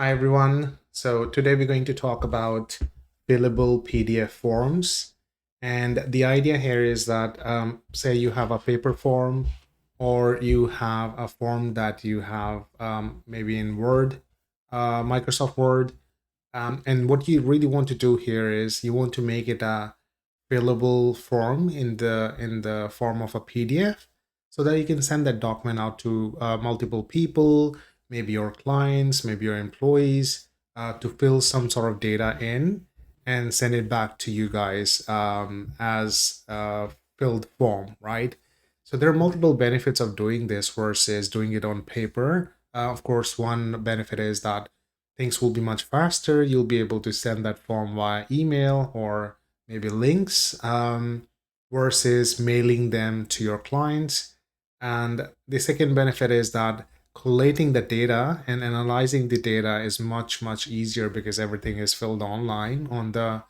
Hi everyone. So today we're going to talk about fillable PDF forms. And the idea here is that say you have a paper form or you have a form that you have maybe in Word, Microsoft Word. And what you really want to do here is you want to make it a fillable form in the form of a PDF so that you can send that document out to multiple people, maybe your clients, maybe your employees, to fill some sort of data in and send it back to you guys as a filled form, right? So there are multiple benefits of doing this versus doing it on paper. Of course, one benefit is that things will be much faster. You'll be able to send that form via email or maybe links versus mailing them to your clients. And the second benefit is that collating the data and analyzing the data is much easier because everything is filled online on the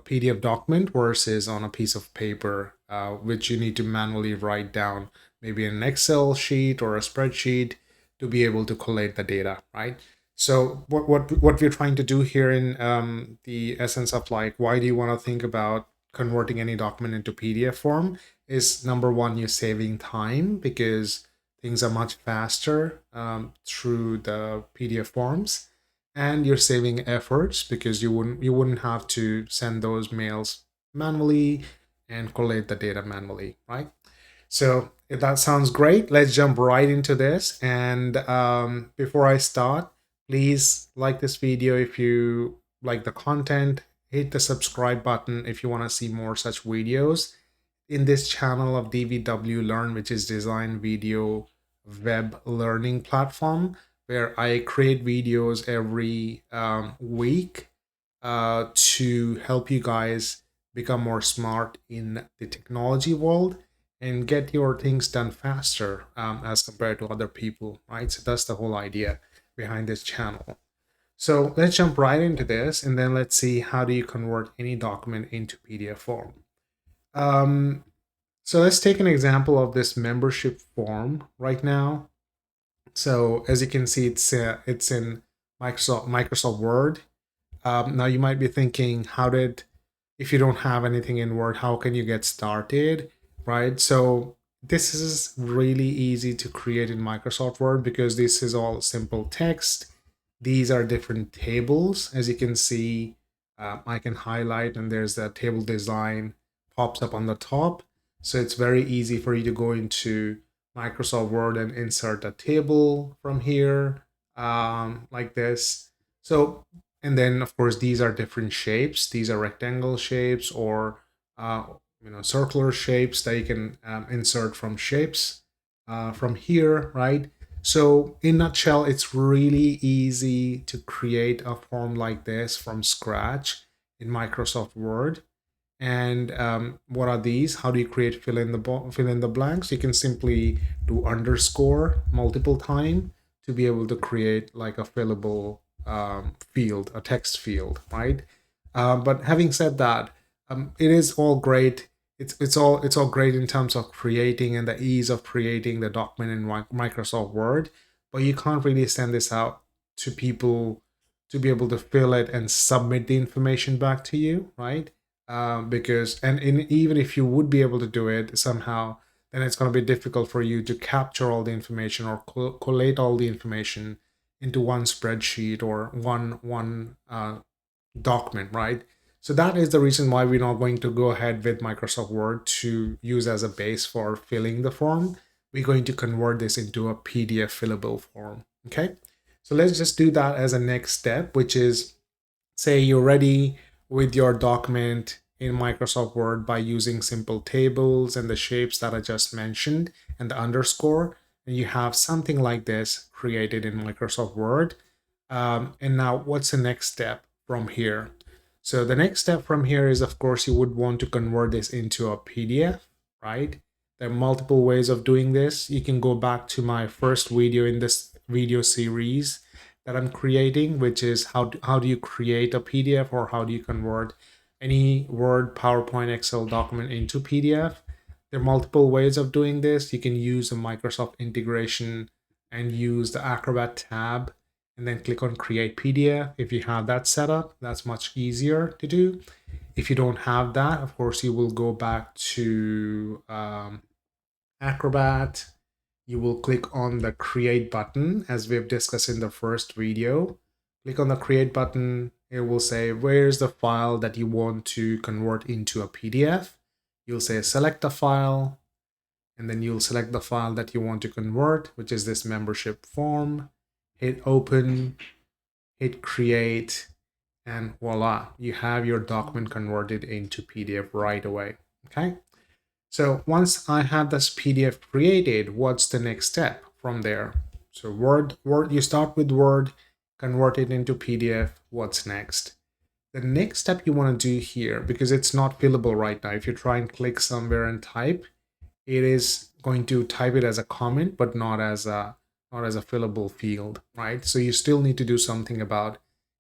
PDF document versus on a piece of paper, which you need to manually write down, maybe in an Excel sheet or a spreadsheet to be able to collate the data, right? So what we're trying to do here in the essence of like, why do you want to think about converting any document into PDF form is number one, you're saving time because things are much faster through the PDF forms, and you're saving efforts because you wouldn't have to send those mails manually and collate the data manually, right? So if that sounds great, let's jump right into this. And before I start, please like this video if you like the content. Hit the subscribe button if you want to see more such videos in this channel of DVW Learn, which is Design Video Web Learning Platform, where I create videos every week to help you guys become more smart in the technology world and get your things done faster as compared to other people, right? So that's the whole idea behind this channel. So let's jump right into this and then let's see how do you convert any document into PDF form. Um, so let's take an example of this membership form right now. So as you can see, it's in Microsoft Word. Now you might be thinking, if you don't have anything in Word, how can you get started, right? So this is really easy to create in Microsoft Word because this is all simple text. These are different tables. As you can see, I can highlight and there's the table design pops up on the top. So it's very easy for you to go into Microsoft Word and insert a table from here like this. So, and then of course, these are different shapes. These are rectangle shapes or circular shapes that you can insert from shapes from here, right? So in nutshell, it's really easy to create a form like this from scratch in Microsoft Word. And what are these? How do you create fill in the blanks? You can simply do underscore multiple time to be able to create like a fillable field, a text field, right? But having said that, it is all great. It's all great in terms of creating and the ease of creating the document in Microsoft Word, but you can't really send this out to people to be able to fill it and submit the information back to you, right? Because even if you would be able to do it somehow, then it's going to be difficult for you to capture all the information or collate all the information into one spreadsheet or one document, right? So that is the reason why we're not going to go ahead with Microsoft Word to use as a base for filling the form. We're going to convert this into a PDF fillable form. Okay, so let's just do that as a next step, which is say you're ready with your document in Microsoft Word by using simple tables and the shapes that I just mentioned and the underscore, and you have something like this created in Microsoft Word. And now what's the next step from here? So the next step from here is, of course, you would want to convert this into a PDF, right? There are multiple ways of doing this. You can go back to my first video in this video series that I'm creating, which is how do you create a PDF or how do you convert any Word, PowerPoint, Excel document into PDF. There are multiple ways of doing this. You can use a Microsoft integration and use the Acrobat tab and then click on create PDF. If you have that set up, that's much easier to do. If you don't have that, of course, you will go back to Acrobat. You will click on the create button as we've discussed in the first video. Click on the create button. It will say, where's the file that you want to convert into a PDF? You'll say select a file, and then you'll select the file that you want to convert, which is this membership form. Hit open, hit create, and voila, you have your document converted into PDF right away. Okay. So once I have this PDF created, what's the next step from there? So Word, you start with Word, convert it into PDF. What's next? The next step you want to do here, because it's not fillable right now, if you try and click somewhere and type, it is going to type it as a comment, but not as a fillable field, right? So you still need to do something about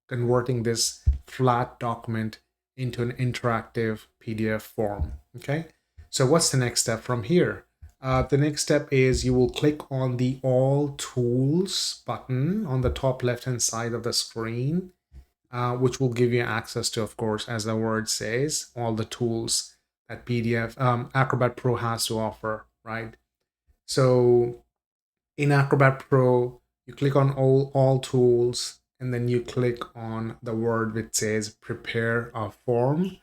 converting this flat document into an interactive PDF form. Okay. So what's the next step from here? The next step is you will click on the All Tools button on the top left-hand side of the screen, which will give you access to, of course, as the word says, all the tools that Acrobat Pro has to offer, right? So in Acrobat Pro, you click on all tools, and then you click on the word which says prepare a form.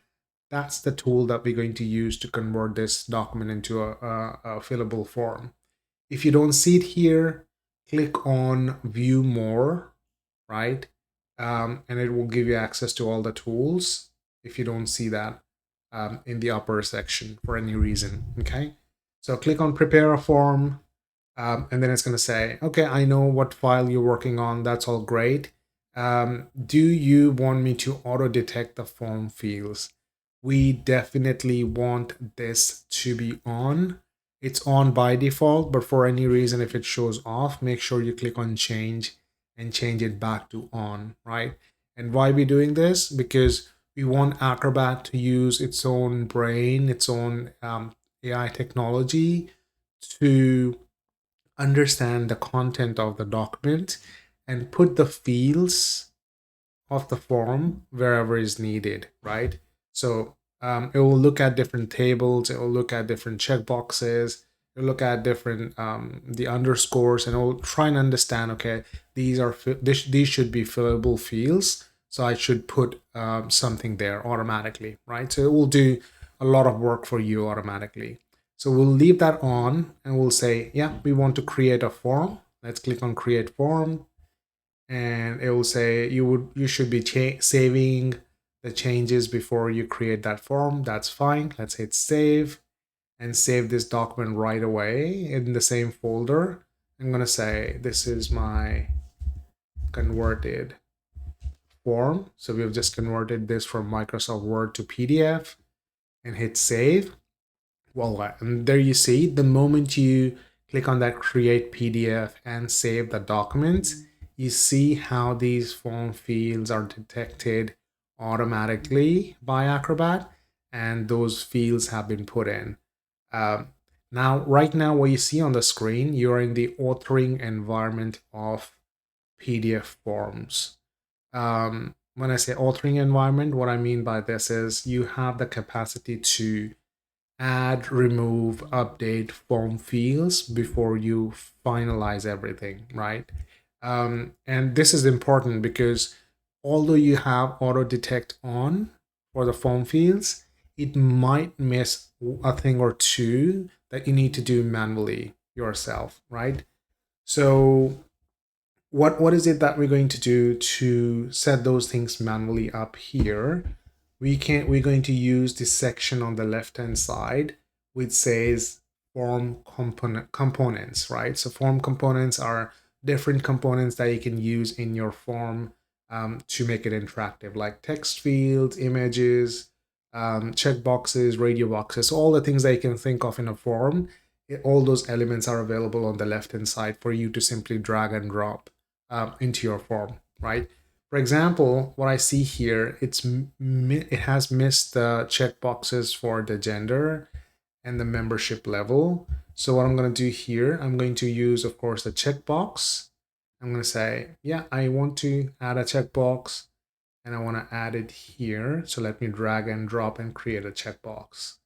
That's the tool that we're going to use to convert this document into a fillable form. If you don't see it here, click on view more, right? And it will give you access to all the tools if you don't see that in the upper section for any reason, okay? So click on prepare a form, and then it's going to say, okay, I know what file you're working on. That's all great. Do you want me to auto detect the form fields? We definitely want this to be on. It's on by default, but for any reason, if it shows off, make sure you click on change and change it back to on, right? And why are we doing this? Because we want Acrobat to use its own brain, its own AI technology to understand the content of the document and put the fields of the form wherever is needed, right? So it will look at different tables, it will look at different checkboxes, it will look at different the underscores, and it will try and understand, okay, these should be fillable fields, so I should put something there automatically, right? So it will do a lot of work for you automatically. So we'll leave that on and we'll say, yeah, we want to create a form. Let's click on create form, and it will say you should be saving the changes before you create that form. That's fine. Let's hit save and save this document right away in the same folder. I'm going to say this is my converted form. So we've just converted this from Microsoft Word to PDF and hit save. Voila. And there you see, the moment you click on that create PDF and save the document, you see how these form fields are detected automatically by Acrobat, and those fields have been put in. Now, right now, what you see on the screen, you're in the authoring environment of PDF forms. When I say authoring environment, what I mean by this is you have the capacity to add, remove, update form fields before you finalize everything, right? And this is important because although you have auto detect on for the form fields, it might miss a thing or two that you need to do manually yourself, right? So what is it that we're going to do to set those things manually up here? We're going to use this section on the left hand side which says form components, right? So form components are different components that you can use in your form to make it interactive, like text fields, images, checkboxes, radio boxes, all the things that you can think of in a form. All those elements are available on the left hand side for you to simply drag and drop into your form, right? For example, what I see here, it has missed the checkboxes for the gender and the membership level. So what I'm going to do here, I'm going to use, of course, the checkbox. I'm going to say, yeah, I want to add a checkbox and I want to add it here. So let me drag and drop and create a checkbox.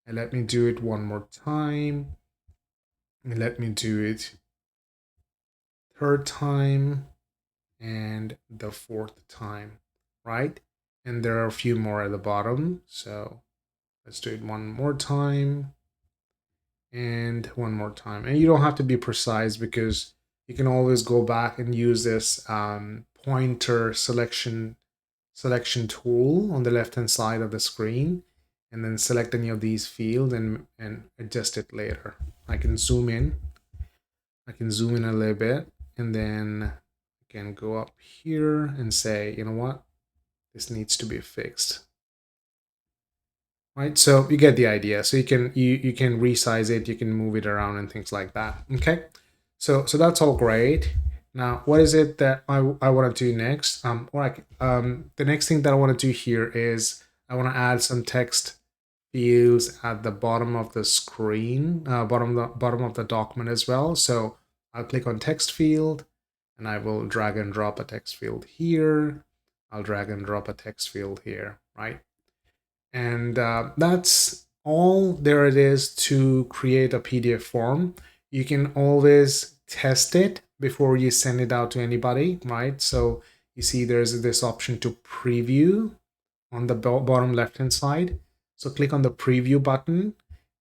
And let me do it one more time. And let me do it third time and the fourth time, right? And there are a few more at the bottom. So let's do it one more time and one more time. And you don't have to be precise because you can always go back and use this pointer selection tool on the left hand side of the screen, and then select any of these fields and adjust it later. I can zoom in a little bit, and then I can go up here and say, you know what, this needs to be fixed. Right, so you get the idea. So you can resize it, you can move it around and things like that. Okay, so that's all great. Now, what is it that I want to do next? The next thing that I want to do here is I want to add some text fields at the bottom of the screen, bottom of the document as well. So I'll click on text field, and I will drag and drop a text field here. I'll drag and drop a text field here, right? And that's all there it is to create a PDF form. You can always test it before you send it out to anybody, right? So you see there's this option to preview on the bottom left hand side. So click on the preview button,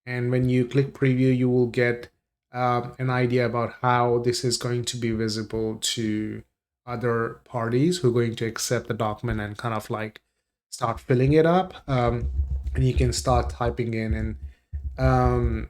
and when you click preview, you will get an idea about how this is going to be visible to other parties who are going to accept the document and kind of like start filling it up. And you can start typing in and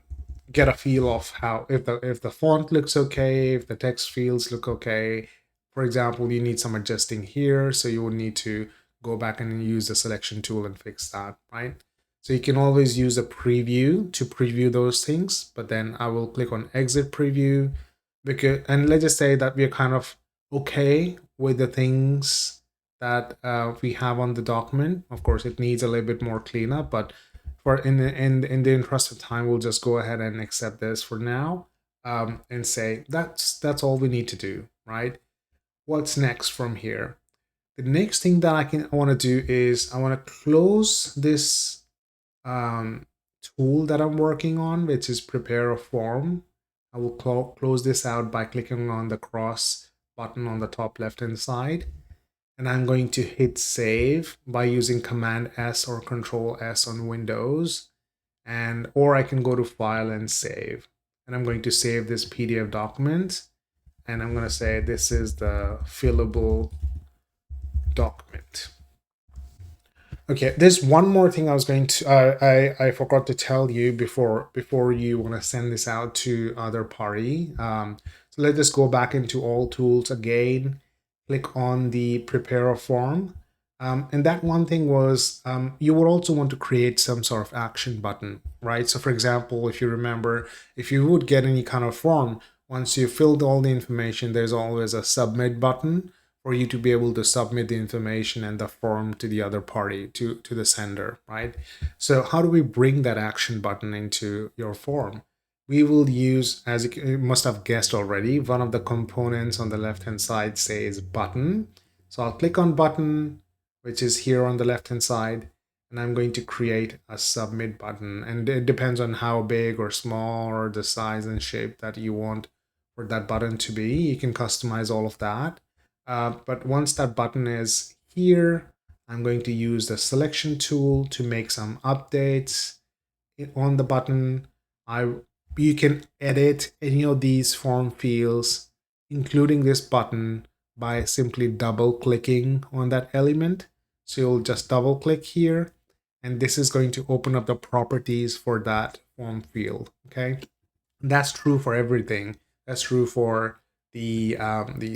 get a feel of how, if the font looks okay, if the text fields look okay. For example, you need some adjusting here, so you will need to go back and use the selection tool and fix that, right? So you can always use a preview to preview those things, but then I will click on exit preview, because, and let's just say that we're kind of okay with the things that we have on the document. Of course, it needs a little bit more cleanup, but for in the interest of time, we'll just go ahead and accept this for now, and say that's all we need to do, right? What's next from here? The next thing that I want to do is I want to close this tool that I'm working on, which is prepare a form. I will close this out by clicking on the cross button on the top left hand side. And I'm going to hit save by using Command S or Control S on Windows. Or I can go to File and Save. And I'm going to save this PDF document. And I'm going to say this is the fillable document. Okay, there's one more thing I was going to I forgot to tell you before you want to send this out to other party. So let's just go back into all tools again, click on the prepare a form. And that one thing was you would also want to create some sort of action button, right? So for example, if you remember, if you would get any kind of form, once you filled all the information, there's always a submit button for you to be able to submit the information and the form to the other party, to the sender, right? So how do we bring that action button into your form? We will use, as you must have guessed already, one of the components on the left hand side says button. So I'll click on button, which is here on the left hand side, and I'm going to create a submit button. And it depends on how big or small or the size and shape that you want for that button to be. You can customize all of that. But once that button is here, I'm going to use the selection tool to make some updates on the button. You can edit any of these form fields, including this button, by simply double clicking on that element. So you'll just double click here, and this is going to open up the properties for that form field. Okay, that's true for everything. That's true for the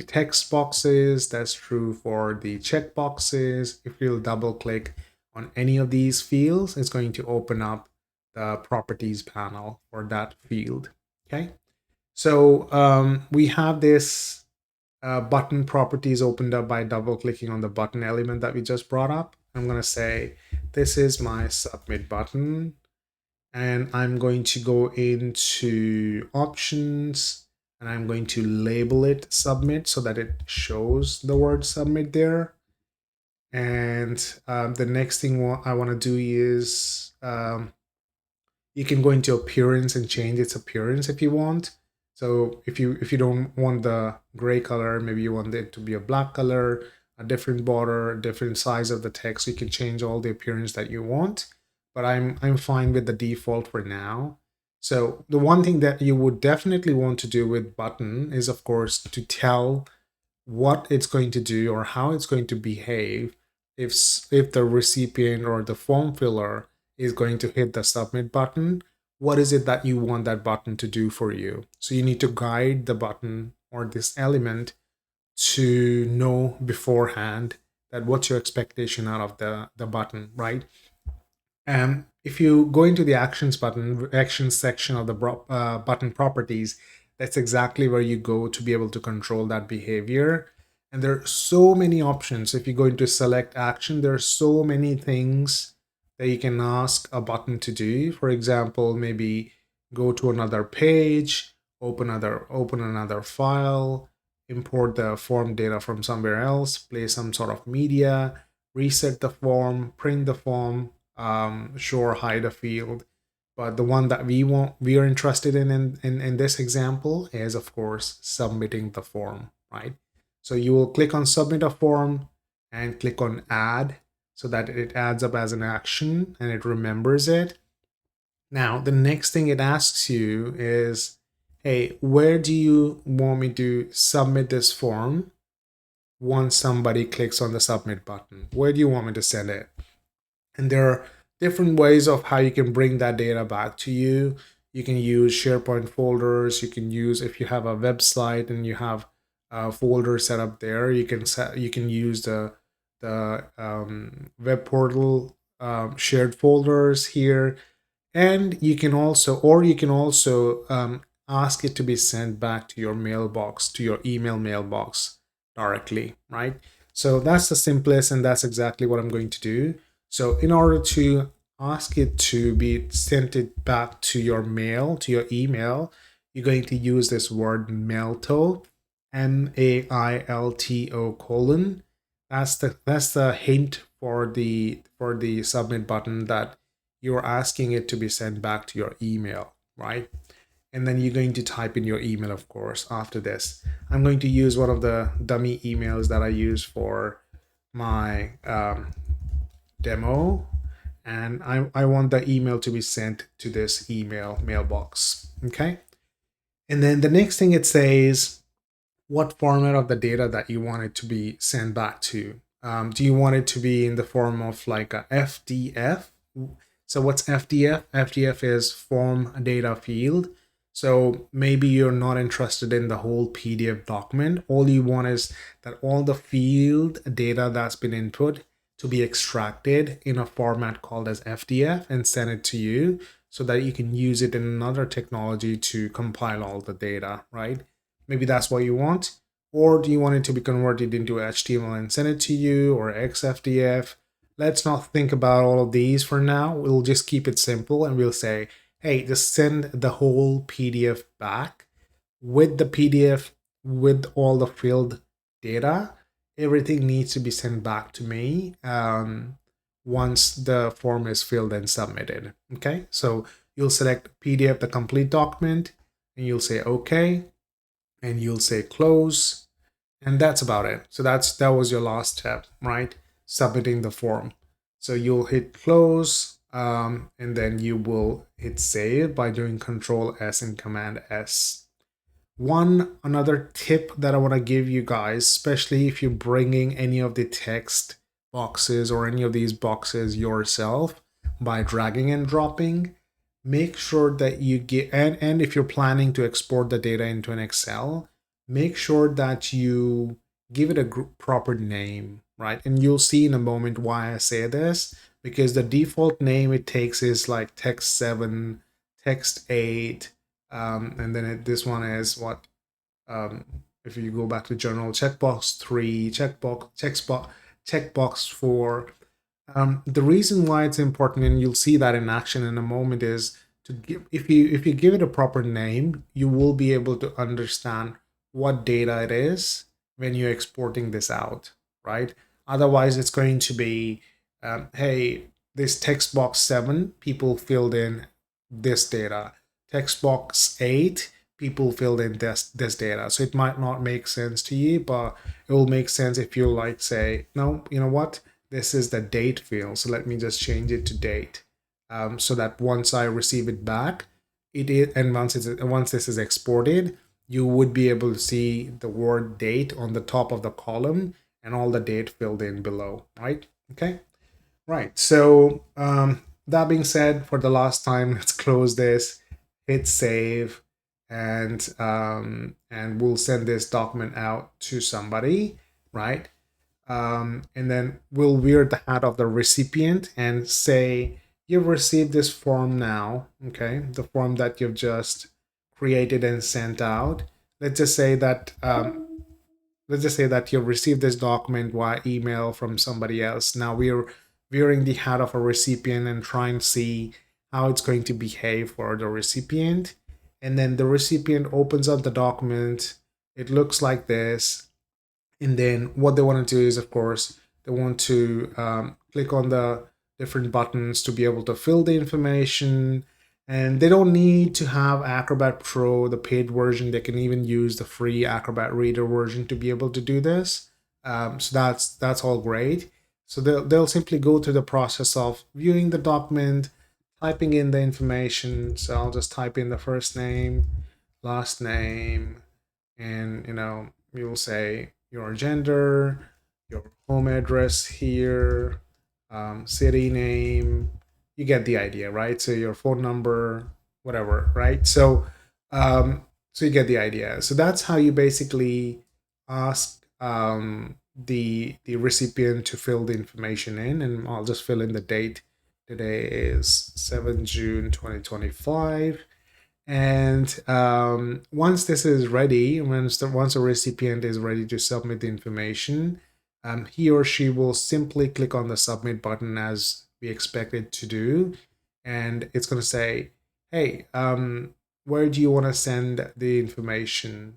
text boxes. That's true for the check boxes. If you'll double click on any of these fields, it's going to open up the properties panel for that field. Okay, so we have this button properties opened up by double clicking on the button element that we just brought up. I'm going to say this is my submit button, and I'm going to go into options, and I'm going to label it submit so that it shows the word submit there. And the next thing I want to do is you can go into appearance and change its appearance if you want. So if you don't want the gray color, maybe you want it to be a black color, a different border, a different size of the text, you can change all the appearance that you want. But I'm fine with the default for now. So the one thing that you would definitely want to do with button is, of course, to tell what it's going to do or how it's going to behave if the recipient or the form filler is going to hit the submit button. What is it that you want that button to do for you? So you need to guide the button or this element to know beforehand that what's your expectation out of the button, right? If you go into the actions section of the button properties, that's exactly where you go to be able to control that behavior. And there are so many options. If you go into select action, there are so many things that you can ask a button to do. For example, maybe go to another page, open another file, import the form data from somewhere else, play some sort of media, reset the form, print the form, sure, hide a field. But the one that we are interested in this example is, of course, submitting the form, right? So you will click on submit a form and click on add so that it adds up as an action and it remembers it. Now, the next thing it asks you is, hey, where do you want me to submit this form once somebody clicks on the submit button? Where do you want me to send it? And there are different ways of how you can bring that data back to you. You can use SharePoint folders. You can use, if you have a website and you have a folder set up there, you can use the web portal shared folders here. And you can also ask it to be sent back to your mailbox, to your email mailbox directly, right? So that's the simplest, and that's exactly what I'm going to do. So in order to ask it to be sent it back to your mail, to your email, you're going to use this word mailto, MAILTO colon. That's the hint for the submit button that you're asking it to be sent back to your email, right? And then you're going to type in your email, of course, after this. I'm going to use one of the dummy emails that I use for my demo, and I want the email to be sent to this email mailbox, okay? And then the next thing it says, what format of the data that you want it to be sent back to. Do you want it to be in the form of like a FDF? So what's FDF? FDF is form data field. So maybe you're not interested in the whole PDF document. All you want is that all the field data that's been input to be extracted in a format called as FDF and send it to you so that you can use it in another technology to compile all the data, right? Maybe that's what you want. Or do you want it to be converted into HTML and send it to you, or XFDF? Let's not think about all of these for now. We'll just keep it simple and we'll say, hey, just send the whole PDF back with the PDF, with all the filled data. Everything needs to be sent back to me once the form is filled and submitted. Okay, so you'll select PDF, the complete document, and you'll say OK, and you'll say close, and that's about it. So that was your last step, right? Submitting the form. So you'll hit close, and then you will hit save by doing Control S and Command S. Another tip that I want to give you guys, especially if you're bringing any of the text boxes or any of these boxes yourself by dragging and dropping, make sure that you get, and if you're planning to export the data into an Excel, make sure that you give it a proper name, right? And you'll see in a moment why I say this, because the default name it takes is like text 7, text 8, and then this one is what, if you go back to general, checkbox 3, checkbox 4, The reason why it's important, and you'll see that in action in a moment, is to give, if you give it a proper name, you will be able to understand what data it is when you're exporting this out, right? Otherwise, it's going to be, hey, this text box 7, people filled in this data. Text box 8, people filled in this data. So it might not make sense to you, but it will make sense if you like say, no, you know what? This is the date field. So let me just change it to date. So that once I receive it back, it is, and once this is exported, you would be able to see the word date on the top of the column and all the date filled in below, right? Okay, right. So that being said, for the last time, let's close this, hit save, and we'll send this document out to somebody, right? And then we'll wear the hat of the recipient and say, you've received this form now, okay? The form that you've just created and sent out. Let's just say that you've received this document via email from somebody else. Now we're wearing the hat of a recipient and trying to see how it's going to behave for the recipient. And then the recipient opens up the document. It looks like this, and then what they want to do is, of course, they want to click on the different buttons to be able to fill the information. And they don't need to have Acrobat Pro, the paid version. They can even use the free Acrobat Reader version to be able to do this. So that's all great. So they'll simply go through the process of viewing the document, typing in the information. So I'll just type in the first name, last name, and you'll say your gender, your home address here, city name. You get the idea, right? So your phone number, whatever, right? So you get the idea. So that's how you basically ask the recipient to fill the information in, and I'll just fill in the date. Today is 7 June 2025. And once this is ready, once a recipient is ready to submit the information, he or she will simply click on the submit button as we expect it to do. And it's going to say, hey, where do you want to send the information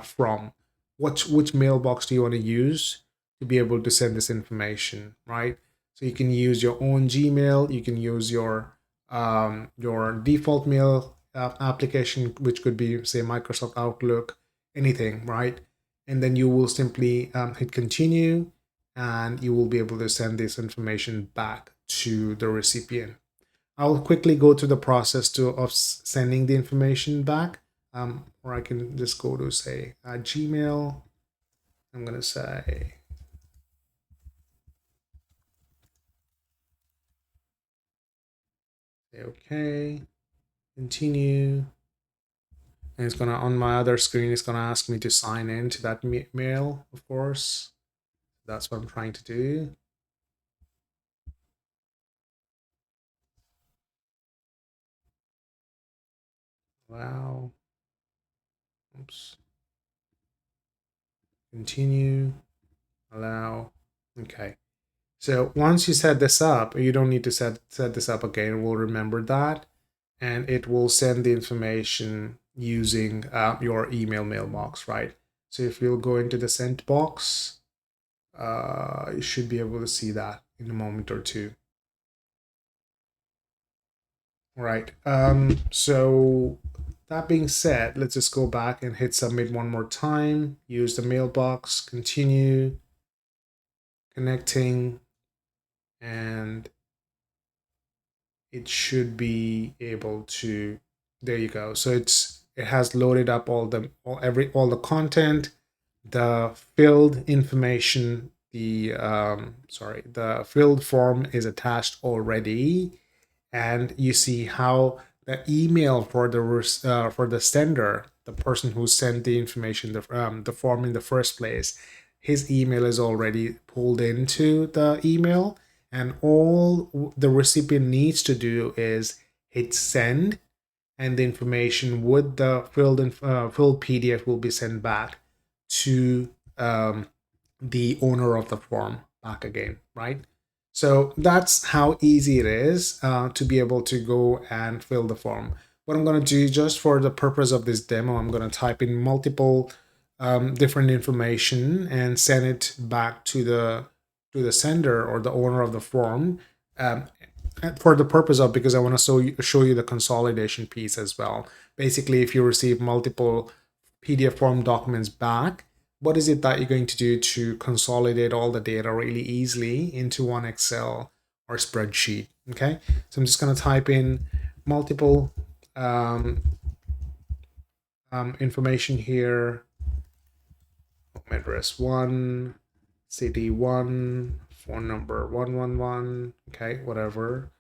from? Which mailbox do you want to use to be able to send this information, right? So you can use your own Gmail, you can use your default mail application, which could be, say, Microsoft Outlook, anything, right? And then you will simply hit continue, and you will be able to send this information back to the recipient. I'll quickly go through the process of sending the information back, or I can just go to, say, Gmail. I'm going to say, okay, continue. And it's gonna, on my other screen, it's gonna ask me to sign in to that mail, of course. That's what I'm trying to do. Allow. Oops. Continue. Allow. Okay. So once you set this up, you don't need to set this up again. We'll remember that, and it will send the information using your email mailbox, right? So if you'll go into the sent box, you should be able to see that in a moment or two. Right. So that being said, let's just go back and hit submit one more time. Use the mailbox, continue, connecting, and it should be able to, there you go. So it has loaded up all the content, the filled information, the filled form is attached already, and you see how the email for the sender, the person who sent the information, the form in the first place, his email is already pulled into the email, and all the recipient needs to do is hit send, and the information with the filled PDF will be sent back to the owner of the form back again, right? So that's how easy it is to be able to go and fill the form. What I'm going to do, just for the purpose of this demo, I'm going to type in multiple different information and send it back to the sender or the owner of the form, for the purpose of, because I want to show you the consolidation piece as well. Basically, if you receive multiple PDF form documents back, what is it that you're going to do to consolidate all the data really easily into one Excel or spreadsheet? Okay, so I'm just going to type in multiple information here. Home address 1, city 1, phone number 111, okay, whatever.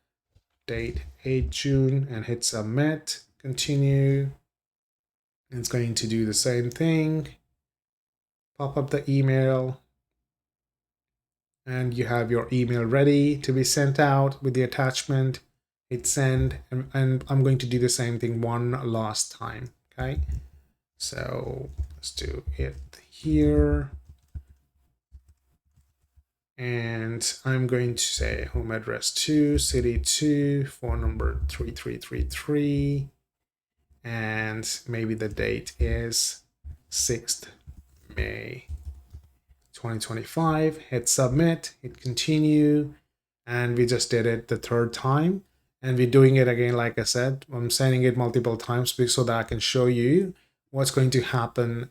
Date 8 June, and hit submit. Continue. It's going to do the same thing. Pop up the email, and you have your email ready to be sent out with the attachment. Hit send, and I'm going to do the same thing one last time. Okay, so let's do it here, and I'm going to say home address 2, city 2, phone number 3333, and maybe the date is 6th May 2025. Hit submit, hit continue, and we just did it the third time, and we're doing it again. Like I said, I'm sending it multiple times so that I can show you what's going to happen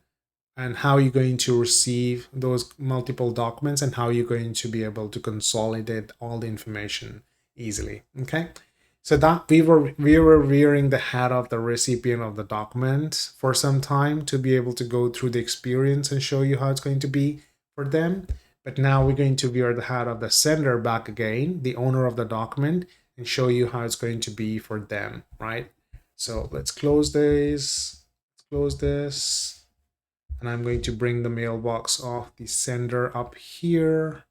and how you're going to receive those multiple documents and how you're going to be able to consolidate all the information easily. Okay, so that we were wearing the hat of the recipient of the document for some time to be able to go through the experience and show you how it's going to be for them. But now we're going to wear the hat of the sender back again, the owner of the document, and show you how it's going to be for them, right? So let's close this, close this, and I'm going to bring the mailbox of the sender up here.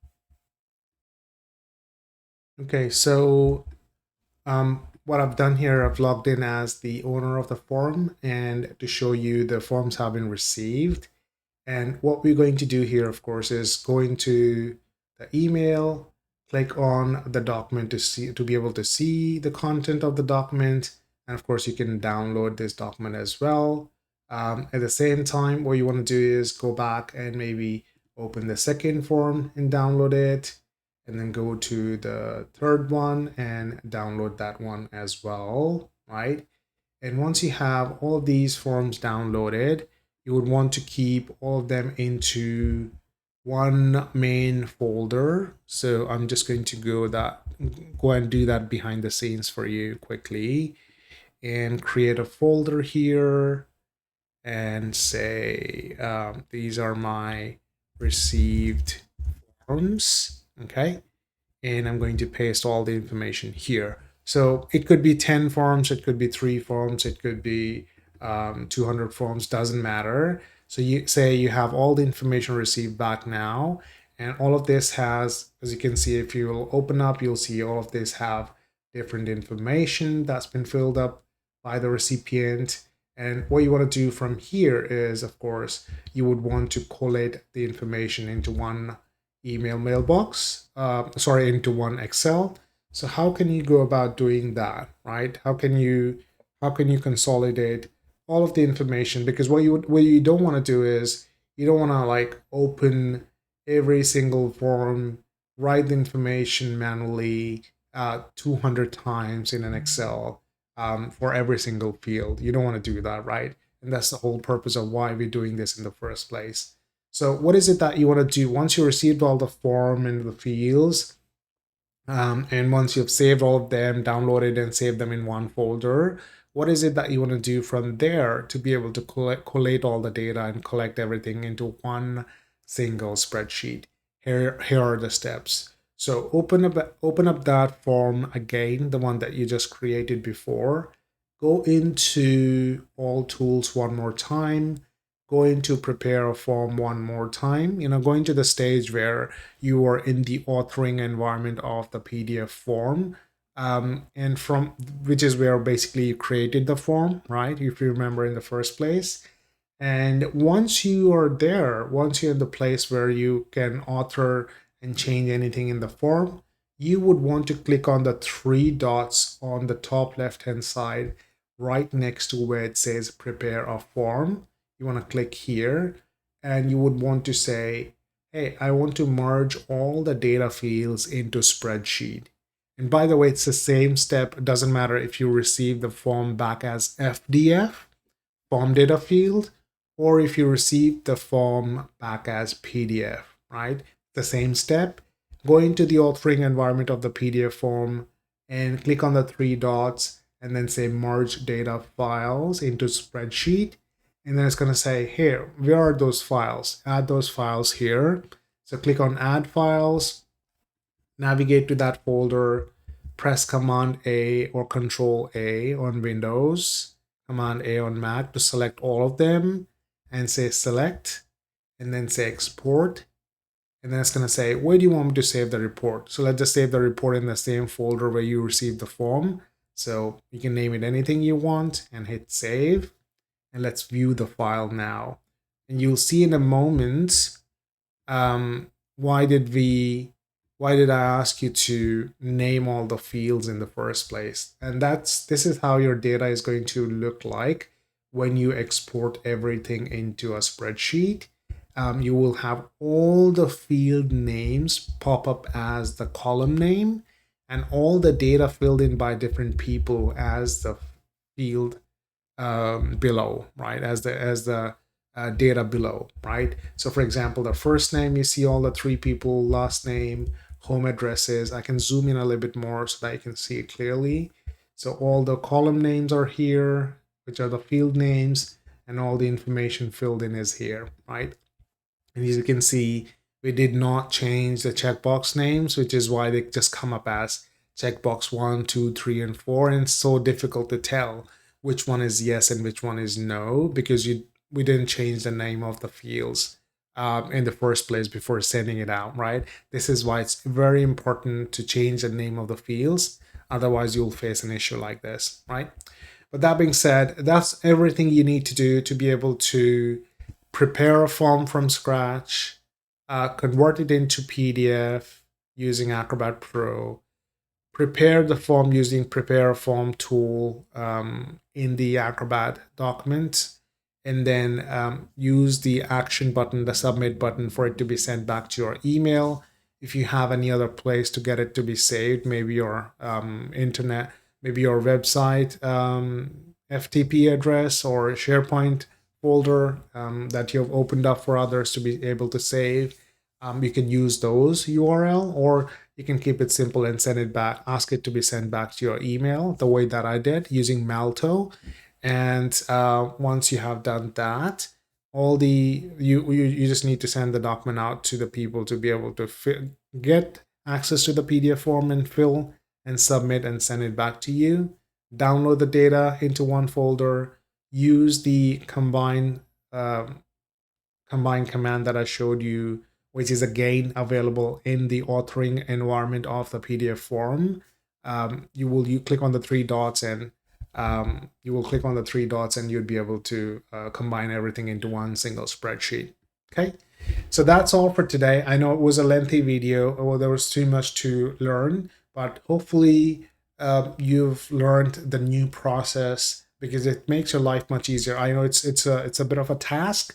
Okay, so what I've done here, I've logged in as the owner of the form and to show you the forms have been received. And what we're going to do here, of course, is go into the email, click on the document to be able to see the content of the document. And of course, you can download this document as well. At the same time, what you want to do is go back and maybe open the second form and download it, and then go to the third one and download that one as well, right? And once you have all these forms downloaded, you would want to keep all of them into one main folder. So I'm just going to go and do that behind the scenes for you quickly, and create a folder here and say these are my received forms. Okay, and I'm going to paste all the information here. So it could be 10 forms, it could be 3 forms, it could be 200 forms, doesn't matter. So you say you have all the information received back now, and all of this has, as you can see, if you will open up, you'll see all of this have different information that's been filled up by the recipient. And what you want to do from here is, of course, you would want to collate the information into one email mailbox, into one Excel. So how can you go about doing that, right? How can you consolidate all of the information? Because what you don't want to do is you don't want to like open every single form, write the information manually 200 times in an Excel for every single field. You don't want to do that, right? And that's the whole purpose of why we're doing this in the first place. So what is it that you want to do once you received all the form and the fields, and once you've saved all of them, downloaded and saved them in one folder? What is it that you want to do from there to be able to collate all the data and collect everything into one single spreadsheet? Here are the steps. So open up that form again, the one that you just created before. Go into all tools one more time. Go into prepare a form one more time. Going to the stage where you are in the authoring environment of the PDF form, and from which is where basically you created the form, right? If you remember in the first place. And once you are there, once you're in the place where you can author and change anything in the form, you would want to click on the three dots on the top left hand side, right next to where it says prepare a form. You want to click here, and you would want to say, hey, I want to merge all the data fields into spreadsheet. And by the way, it's the same step. It doesn't matter if you receive the form back as FDF, form data field, or if you receive the form back as PDF, right? The same step. Go into the authoring environment of the PDF form and click on the three dots and then say merge data files into spreadsheet. And then it's going to say, here, where are those files? Add those files here. So click on add files, navigate to that folder, press Command A or Control A on Windows, Command A on Mac to select all of them, and say select, and then say export. And then it's going to say, where do you want me to save the report? So let's just save the report in the same folder where you received the form. So you can name it anything you want and hit save. And let's view the file now. And you'll see in a moment, why did I ask you to name all the fields in the first place? And this is how your data is going to look like when you export everything into a spreadsheet. You will have all the field names pop up as the column name, and all the data filled in by different people as the field below, right? As the data below, right? So for example, the first name, you see all the three people, last name, home addresses. I can zoom in a little bit more so that you can see it clearly. So all the column names are here, which are the field names, and all the information filled in is here, right? And as you can see, we did not change the checkbox names, which is why they just come up as checkbox 1, 2, 3, and 4. And it's so difficult to tell which one is yes and which one is no, because we didn't change the name of the fields in the first place before sending it out, right? This is why it's very important to change the name of the fields. Otherwise, you'll face an issue like this, right? But that being said, that's everything you need to do to be able to prepare a form from scratch, convert it into PDF using Acrobat Pro, prepare the form using Prepare a Form tool in the Acrobat document, and then use the action button, the submit button, for it to be sent back to your email. If you have any other place to get it to be saved, maybe your internet, maybe your website FTP address or SharePoint folder that you've opened up for others to be able to save, you can use those URL, or you can keep it simple and send it back, ask it to be sent back to your email the way that I did using Malto. And once you have done that, you just need to send the document out to the people to be able to get access to the PDF form and fill and submit and send it back to you. Download the data into one folder, use the combine command that I showed you, which is again available in the authoring environment of the PDF form. You click on the three dots, and you'd be able to combine everything into one single spreadsheet. Okay, so that's all for today. I know it was a lengthy video, there was too much to learn, but hopefully you've learned the new process, because it makes your life much easier. I know it's a bit of a task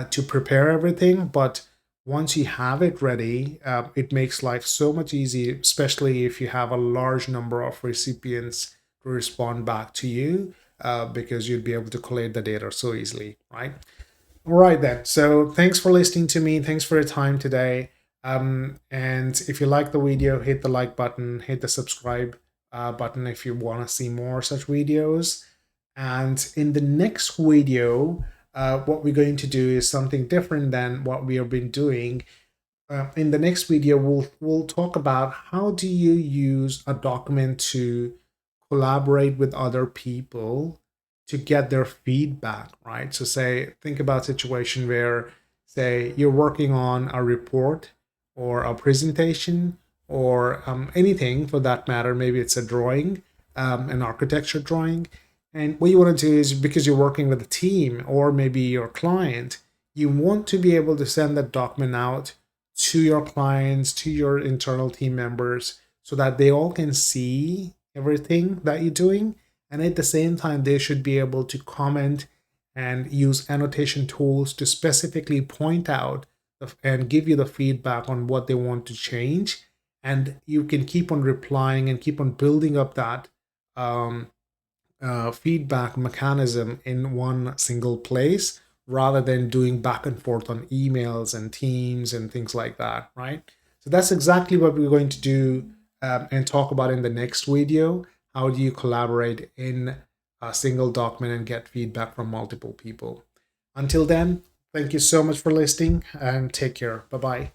to prepare everything, but once you have it ready, it makes life so much easier, especially if you have a large number of recipients to respond back to you, because you'd be able to collate the data so easily, right? All right then. So thanks for listening to me. Thanks for your time today. And if you like the video, hit the like button, hit the subscribe button if you want to see more such videos. And in the next video, what we're going to do is something different than what we have been doing. In the next video, we'll talk about how do you use a document to collaborate with other people to get their feedback, right? So think about a situation where, say, you're working on a report or a presentation or anything for that matter. Maybe it's a drawing, an architecture drawing. And what you want to do is, because you're working with a team or maybe your client, you want to be able to send that document out to your clients, to your internal team members, so that they all can see everything that you're doing. And at the same time, they should be able to comment and use annotation tools to specifically point out and give you the feedback on what they want to change. And you can keep on replying and keep on building up that feedback mechanism in one single place rather than doing back and forth on emails and Teams and things like that, right? So that's exactly what we're going to do and talk about in the next video. How do you collaborate in a single document and get feedback from multiple people? Until then, thank you so much for listening and take care. Bye bye.